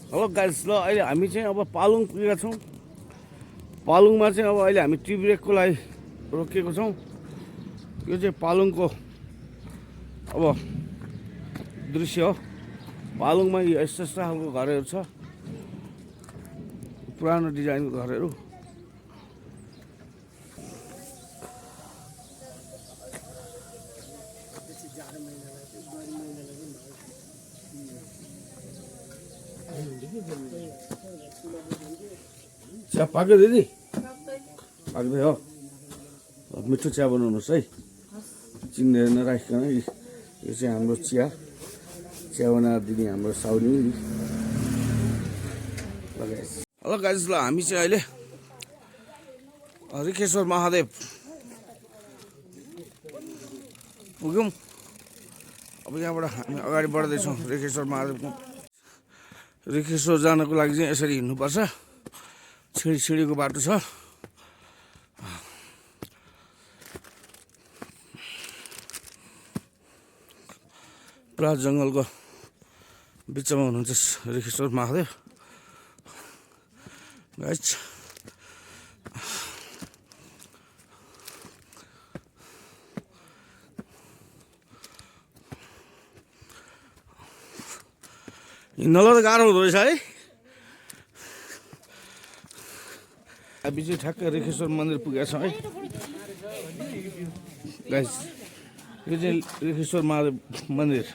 Hello guys, ल अहिले हामी चाहिँ अब पालुङ पुगेका छौँ। पालुङमा चाहिँ अब अहिले हामी टी ब्रेकको लागि रोकिएको छौँ। यो चाहिँ पालुङको अब दृश्य हो। पालुङमा यस्तो यस्तो खालको घरहरू छ, पुरानो डिजाइनको घरहरू। चिया पाक्यो दिदी? पाक्दै हो। मिठो चिया बनाउनुहोस् है, चिन्ने नराखिकन। यो चाहिँ हाम्रो चिया बनाएर दिने हाम्रो साउनी। हेलो गाइस, ल हामी चाहिँ अहिले रिखेश्वर महादेव पुग्यौँ। अब यहाँबाट हामी अगाडि बढ्दैछौँ रिखेश्वर महादेवको। रिखेश्वर जानको लागि चाहिँ यसरी हिँड्नुपर्छ, सिँढीको बाटो छ। पुरा जङ्गलको बिचमा हुनुहुन्छ रिखेश्वर महादेव गाइस। हिँड्नलाई त गाह्रो हुँदो रहेछ है। हामी चाहिँ ठ्याक्कै रिखेश्वर मन्दिर पुगेका छौँ है गाइस। यो चाहिँ रिखेश्वर महादेव मन्दिर।